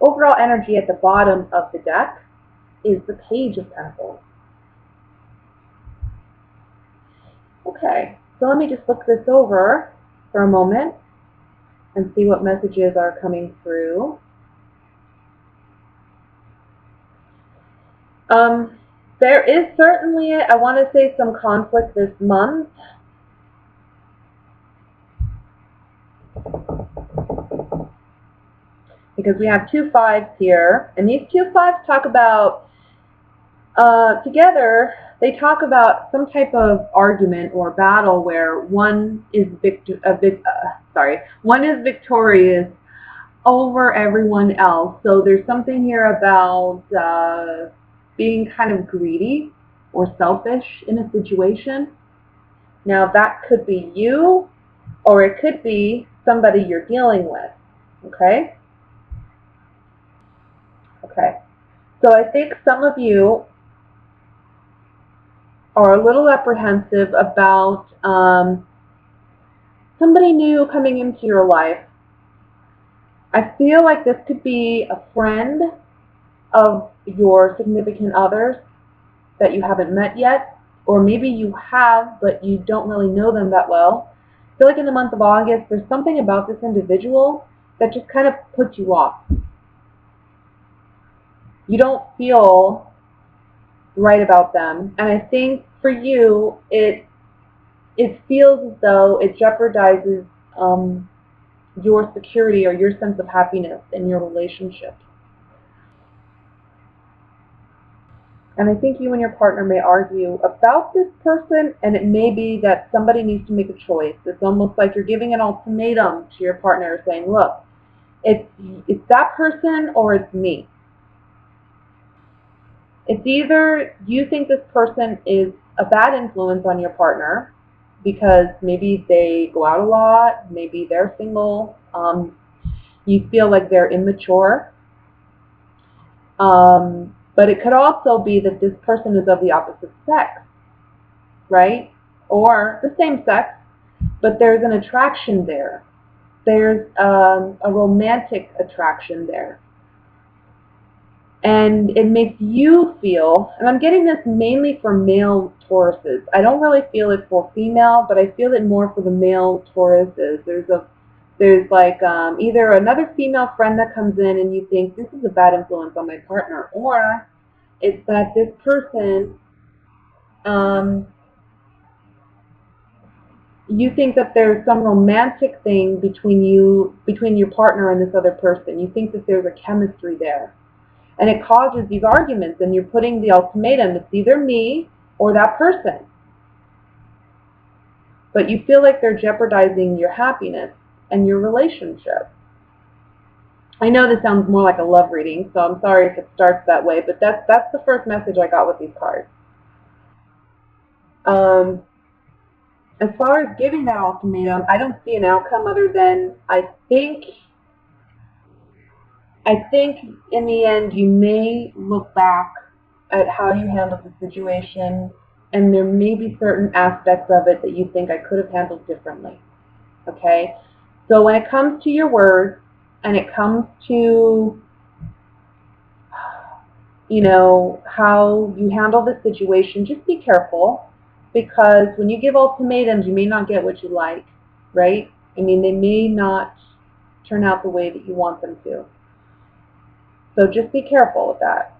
overall energy at the bottom of the deck is the Page of Pentacles. Okay, so let me just look this over for a moment and see what messages are coming through. There is certainly, I want to say, some conflict this month. Because we have 2 5s here, and these 2 5s talk about, together, they talk about some type of argument or battle where one is victorious over everyone else. So there's something here about being kind of greedy or selfish in a situation. Now that could be you, or it could be somebody you're dealing with. Okay? Okay. So I think some of you are a little apprehensive about somebody new coming into your life. I feel like this could be a friend of your significant others that you haven't met yet, or maybe you have, but you don't really know them that well. I feel like in the month of August, there's something about this individual that just kind of puts you off. You don't feel right about them, and I think for you, it feels as though it jeopardizes your security or your sense of happiness in your relationship. And I think you and your partner may argue about this person, and it may be that somebody needs to make a choice. It's almost like you're giving an ultimatum to your partner saying, look, it's that person or it's me. It's either you think this person is a bad influence on your partner because maybe they go out a lot, maybe they're single, you feel like they're immature, but it could also be that this person is of the opposite sex, right? Or the same sex, but there's an attraction there. There's a romantic attraction there. And it makes you feel, and I'm getting this mainly for male Tauruses. I don't really feel it for female, but I feel it more for the male Tauruses. There's like either another female friend that comes in and you think, this is a bad influence on my partner, or it's that this person, you think that there's some romantic thing between your partner and this other person. You think that there's a chemistry there. And it causes these arguments, and you're putting the ultimatum, it's either me or that person. But you feel like they're jeopardizing your happiness and your relationship. I know this sounds more like a love reading, so I'm sorry if it starts that way, but that's the first message I got with these cards. As far as giving that ultimatum, I don't see an outcome other than I think in the end you may look back at how you handled the situation, and there may be certain aspects of it that you think I could have handled differently. Okay? So when it comes to your words, and it comes to, how you handle the situation, just be careful, because when you give ultimatums, you may not get what you like, right? I mean, they may not turn out the way that you want them to. So just be careful with that.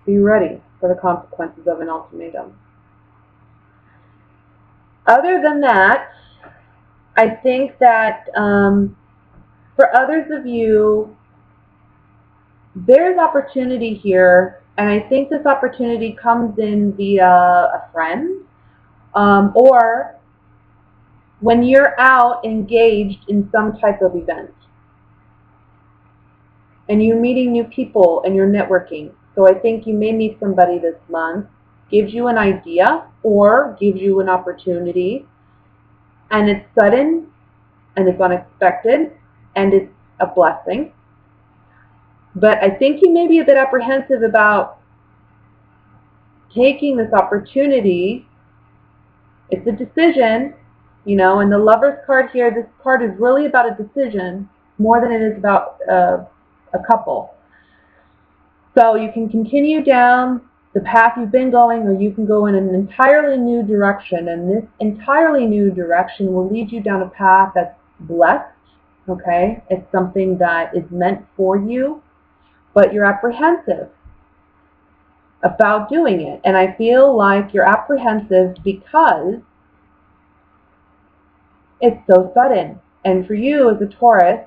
Be ready for the consequences of an ultimatum. Other than that, I think that for others of you, there's opportunity here, and I think this opportunity comes in via a friend, or when you're out engaged in some type of event, and you're meeting new people and you're networking. So I think you may meet somebody this month, gives you an idea or gives you an opportunity, and it's sudden and it's unexpected and it's a blessing. But I think you may be a bit apprehensive about taking this opportunity. It's a decision, and the Lover's card here, this card is really about a decision, more than it is about a couple. So you can continue down the path you've been going, or you can go in an entirely new direction, and this entirely new direction will lead you down a path that's blessed, okay? It's something that is meant for you, but you're apprehensive about doing it. And I feel like you're apprehensive because it's so sudden. And for you as a Taurus,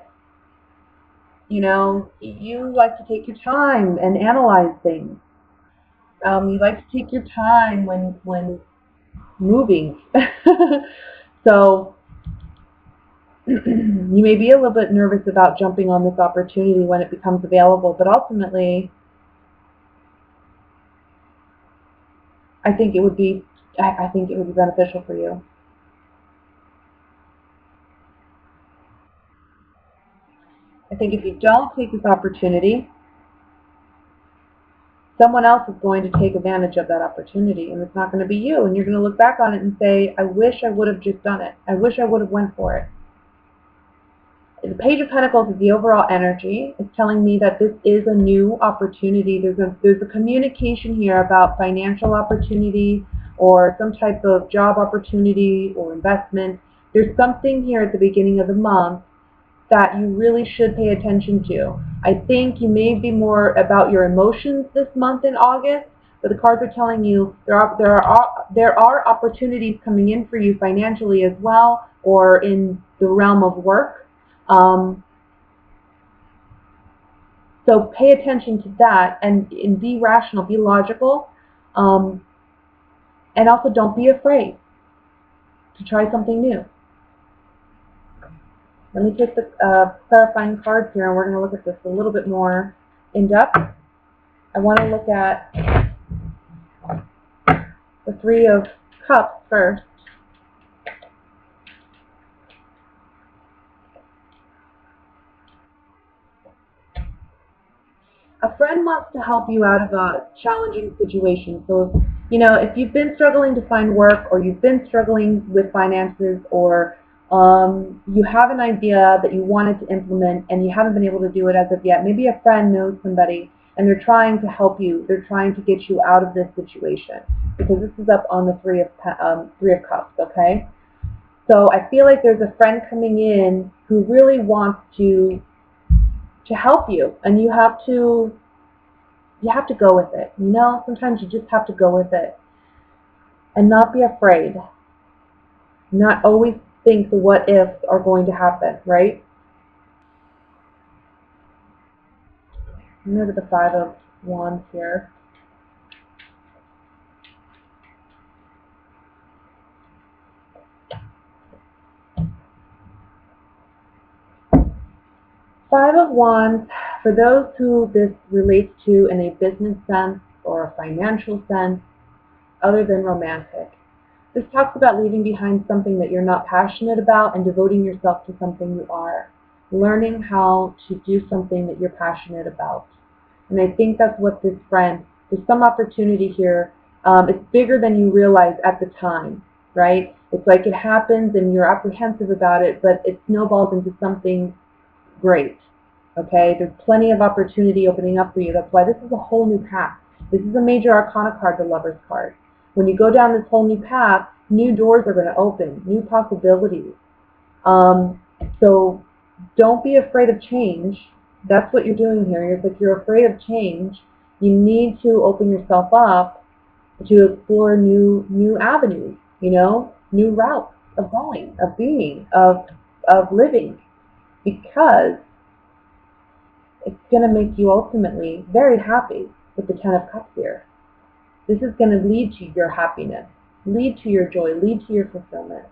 you know, you like to take your time and analyze things. You like to take your time when moving. So you may be a little bit nervous about jumping on this opportunity when it becomes available, but ultimately, I think it would be beneficial for you. I think if you don't take this opportunity, someone else is going to take advantage of that opportunity, and it's not going to be you. And you're going to look back on it and say, I wish I would have just done it. I wish I would have went for it. The Page of Pentacles is the overall energy. It's telling me that this is a new opportunity. There's a communication here about financial opportunity or some type of job opportunity or investment. There's something here at the beginning of the month that you really should pay attention to. I think you may be more about your emotions this month in August, but the cards are telling you there are opportunities coming in for you financially as well, or in the realm of work. So pay attention to that, and be rational, be logical, and also don't be afraid to try something new. Let me take the clarifying cards here, and we're going to look at this a little bit more in depth. I want to look at the Three of Cups first. A friend wants to help you out of a challenging situation. So, if you've been struggling to find work, or you've been struggling with finances, or you have an idea that you wanted to implement and you haven't been able to do it as of yet, maybe a friend knows somebody and they're trying to help you. They're trying to get you out of this situation, because this is up on the Three of Cups, okay? So I feel like there's a friend coming in who really wants to help you, and you have to go with it. Sometimes you just have to go with it and not be afraid. Not always think the what ifs are going to happen, right? Remember the Five of Wands here. Five of Wands, for those who this relates to in a business sense or a financial sense, other than romantic. This talks about leaving behind something that you're not passionate about and devoting yourself to something you are. Learning how to do something that you're passionate about. And I think that's what this friend, there's some opportunity here. It's bigger than you realize at the time, right? It's like it happens and you're apprehensive about it, but it snowballs into something great. Okay, there's plenty of opportunity opening up for you. That's why this is a whole new path. This is a major arcana card, the Lover's card. When you go down this whole new path, new doors are going to open, new possibilities. So don't be afraid of change. That's what you're doing here. If you're afraid of change, you need to open yourself up to explore new avenues, new routes of going, of being, of living, because it's going to make you ultimately very happy with the Ten of Cups here. This is going to lead to your happiness, lead to your joy, lead to your fulfillment.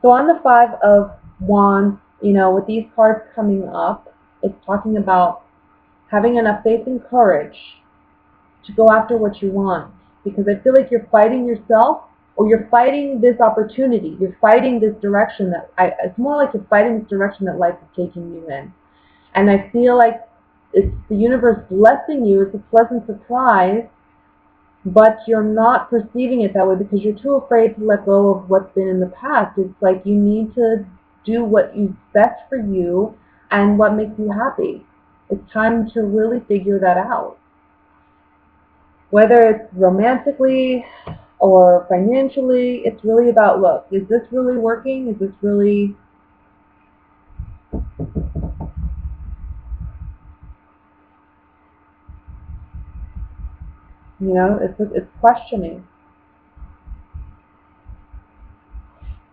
So on the Five of Wands, with these cards coming up, it's talking about having enough faith and courage to go after what you want. Because I feel like you're fighting yourself, or you're fighting this opportunity. You're fighting this direction it's more like you're fighting this direction that life is taking you in. And I feel like it's the universe blessing you. It's a pleasant surprise, but you're not perceiving it that way because you're too afraid to let go of what's been in the past. It's like you need to do what is best for you, and what makes you happy. It's time to really figure that out. Whether it's romantically or financially, it's really about, look, is this really working? Is this really, it's questioning.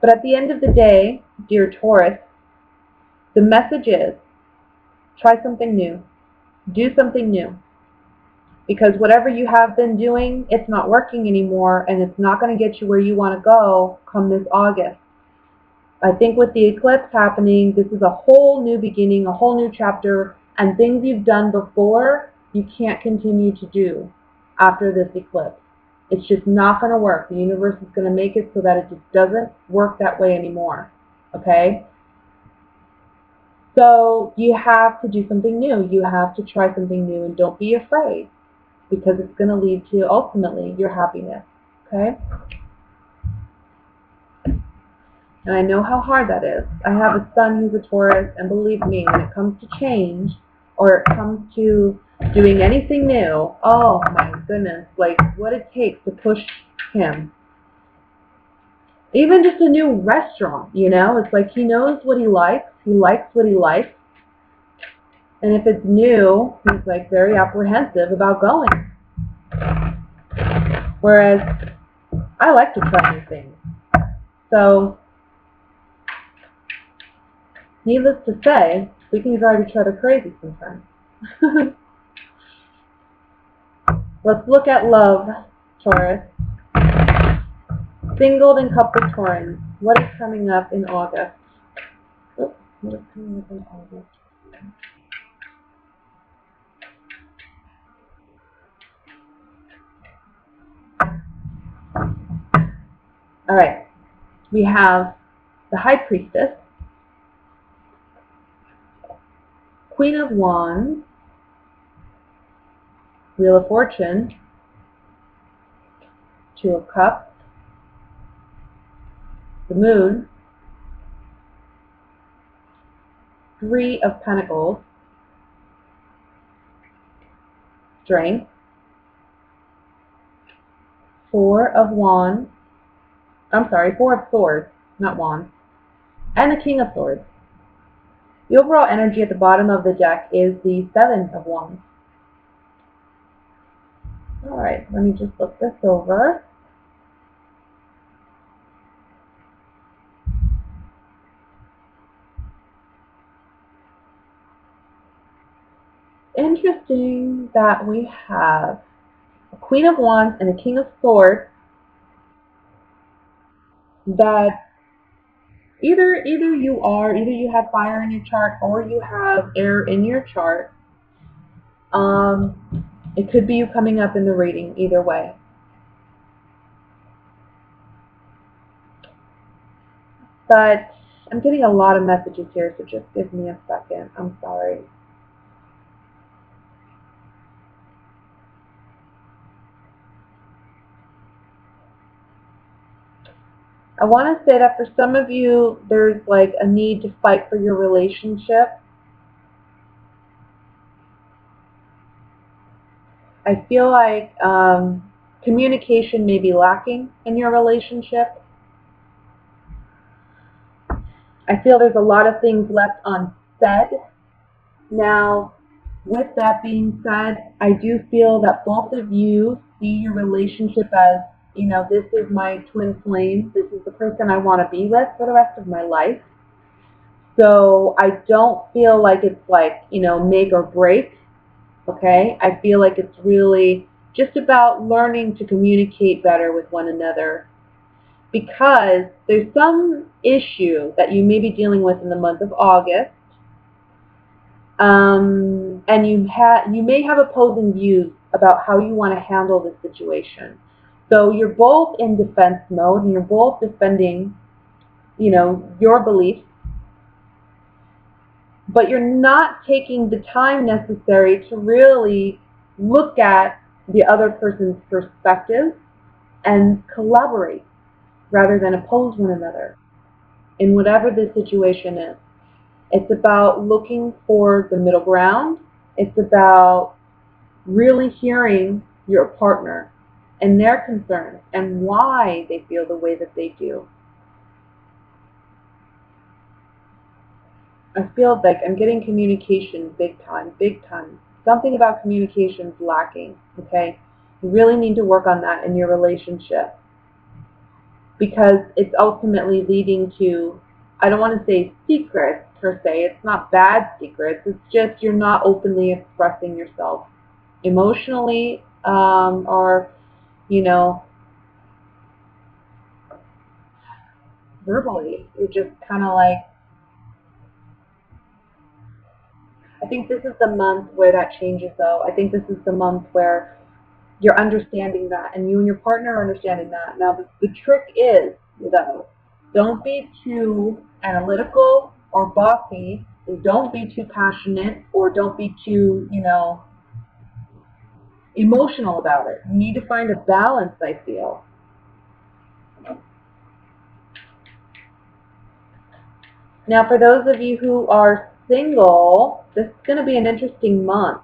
But at the end of the day, dear Taurus, the message is, try something new. Do something new. Because whatever you have been doing, it's not working anymore, and it's not going to get you where you want to go come this August. I think with the eclipse happening, this is a whole new beginning, a whole new chapter, and things you've done before, you can't continue to do after this eclipse. It's just not going to work. The universe is going to make it so that it just doesn't work that way anymore. Okay? So you have to do something new. You have to try something new, and don't be afraid, because it's going to lead to, ultimately, your happiness. Okay? And I know how hard that is. I have a son who's a Taurus, and believe me, when it comes to change, or it comes to doing anything new, oh my goodness, like what it takes to push him. Even just a new restaurant, it's like he knows what he likes what he likes, and if it's new, he's like very apprehensive about going. Whereas I like to try new things. So, needless to say, we can drive each other crazy sometimes. Let's look at love, Taurus. Singled and coupled Taurans. What is coming up in August? Oops, what is coming up in August? Alright, we have the High Priestess, Queen of Wands, Wheel of Fortune, Two of Cups, the Moon, Three of Pentacles, Strength, Four of Swords, not Wands, and the King of Swords. The overall energy at the bottom of the deck is the Seven of Wands. Alright, let me just look this over. Interesting that we have a Queen of Wands and a King of Swords that either you have fire in your chart, or you have air in your chart. It could be you coming up in the reading, either way. But I'm getting a lot of messages here, so just give me a second. I'm sorry. I want to say that for some of you, there's like a need to fight for your relationship. I feel like communication may be lacking in your relationship. I feel there's a lot of things left unsaid. Now, with that being said, I do feel that both of you see your relationship as, this is my twin flame. This is the person I want to be with for the rest of my life. So I don't feel like it's like, make or break. Okay? I feel like it's really just about learning to communicate better with one another, because there's some issue that you may be dealing with in the month of August, and you may have opposing views about how you want to handle this situation. So you're both in defense mode, and you're both defending, your beliefs, but you're not taking the time necessary to really look at the other person's perspective and collaborate rather than oppose one another in whatever the situation is. It's about looking for the middle ground. It's about really hearing your partner and their concerns and why they feel the way that they do. I feel like I'm getting communication big time, big time. Something about communication is lacking, okay? You really need to work on that in your relationship because it's ultimately leading to, I don't want to say secrets per se, it's not bad secrets, it's just you're not openly expressing yourself emotionally or, you know, verbally. You're just kind of like, I think this is the month where that changes though. I think this is the month where you're understanding that and you and your partner are understanding that. Now the trick is, though, don't be too analytical or bossy. Don't be too passionate or don't be too, emotional about it. You need to find a balance, I feel. Now, for those of you who are single, this is going to be an interesting month.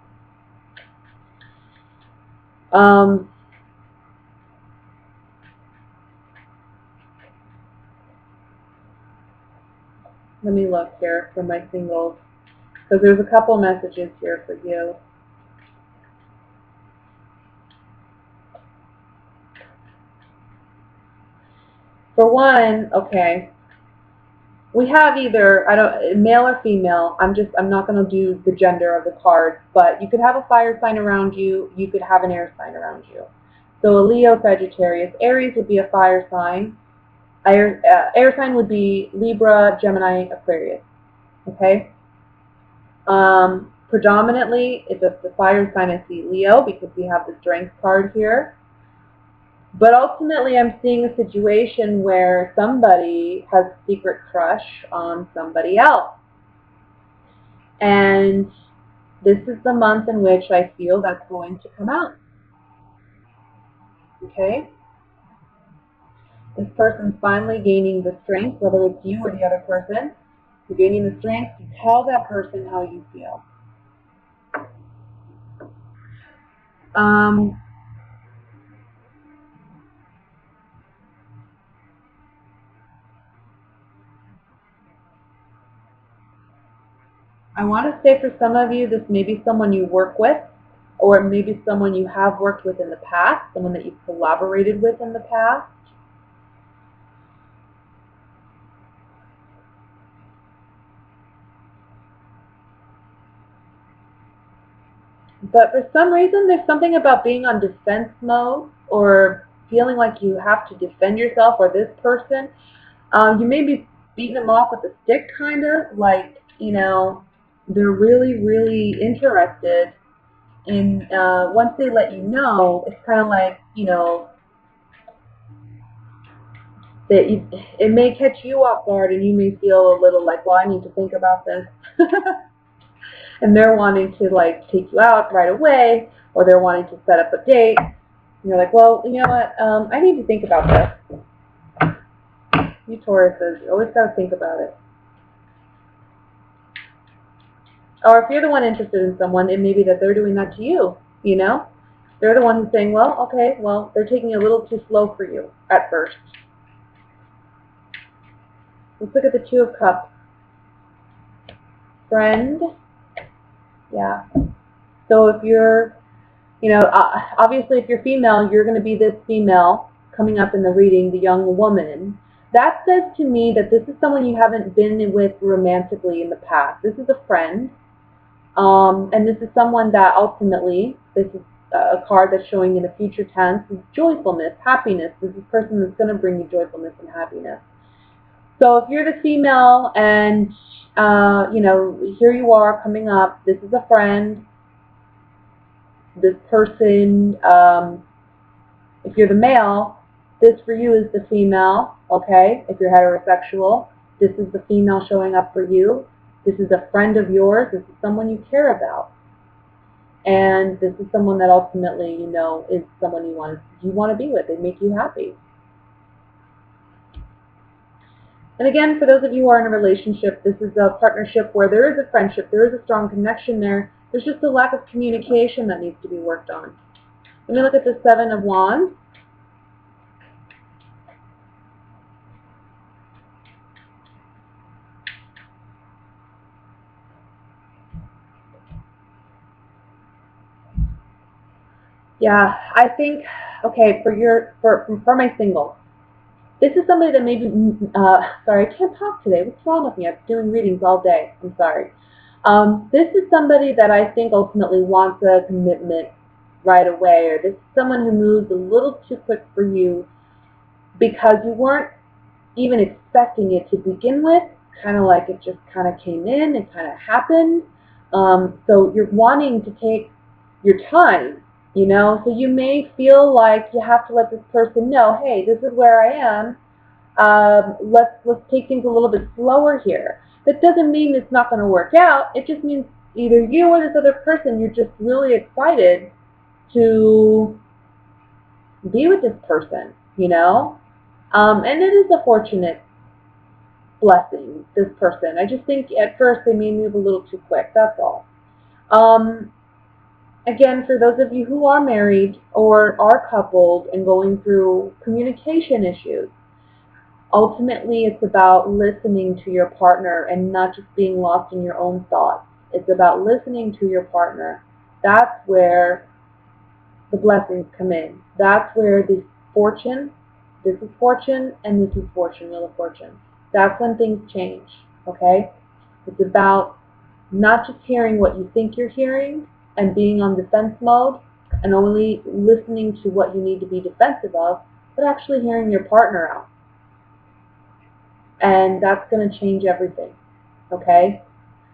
Let me look here for my singles, because there's a couple messages here for you. For one, okay, we have either male or female. I'm not going to do the gender of the card, but you could have a fire sign around you. You could have an air sign around you. So a Leo, Sagittarius, Aries would be a fire sign. Air sign would be Libra, Gemini, Aquarius. Okay. Predominantly, it's the fire sign I see Leo because we have the Strength card here. But ultimately, I'm seeing a situation where somebody has a secret crush on somebody else. And this is the month in which I feel that's going to come out. Okay? This person's finally gaining the strength, whether it's you or the other person, you're gaining the strength to tell that person how you feel. I want to say for some of you, this may be someone you work with, or maybe someone you have worked with in the past, someone that you've collaborated with in the past. But for some reason, there's something about being on defense mode or feeling like you have to defend yourself or this person. You may be beating them off with a stick, kind of, like, they're really, really interested in, once they let you know, it's kind of like, that it may catch you off guard and you may feel a little like, well, I need to think about this. And they're wanting to, like, take you out right away, or they're wanting to set up a date. And you're like, well, you know what, I need to think about this. You Tauruses, you always got to think about it. Or if you're the one interested in someone, it may be that they're doing that to you, They're the one who's saying, well, okay, well, they're taking it a little too slow for you at first. Let's look at the Two of Cups. Friend. Yeah. So if you're, obviously if you're female, you're going to be this female coming up in the reading, the young woman. That says to me that this is someone you haven't been with romantically in the past. This is a friend. And this is someone that ultimately, this is a card that's showing in the future tense, is joyfulness, happiness. This is a person that's going to bring you joyfulness and happiness. So if you're the female and, here you are coming up, this is a friend, this person, if you're the male, this for you is the female, okay? If you're heterosexual, this is the female showing up for you. This is a friend of yours. This is someone you care about. And this is someone that ultimately, is someone you want to be with. They make you happy. And again, for those of you who are in a relationship, this is a partnership where there is a friendship, there is a strong connection there. There's just a lack of communication that needs to be worked on. Let me look at the Seven of Wands. Yeah, I think, okay, for my singles, this is somebody that maybe, sorry, I can't talk today. What's wrong with me? I'm doing readings all day. I'm sorry. This is somebody that I think ultimately wants a commitment right away, or this is someone who moves a little too quick for you because you weren't even expecting it to begin with, kind of like it just kind of came in and kind of happened. So you're wanting to take your time, you know, so you may feel like you have to let this person know, hey, this is where I am. Let's take things a little bit slower here. That doesn't mean it's not going to work out. It just means either you or this other person, you're just really excited to be with this person, you know. And it is a fortunate blessing, this person. I just think at first they may move a little too quick. That's all. Again, for those of you who are married or are coupled and going through communication issues, ultimately it's about listening to your partner and not just being lost in your own thoughts. It's about listening to your partner. That's where the blessings come in. That's where the fortune, this is fortune and this is fortune, Wheel of Fortune. That's when things change, okay? It's about not just hearing what you think you're hearing and being on defense mode and only listening to what you need to be defensive of, but actually hearing your partner out. And that's going to change everything, okay?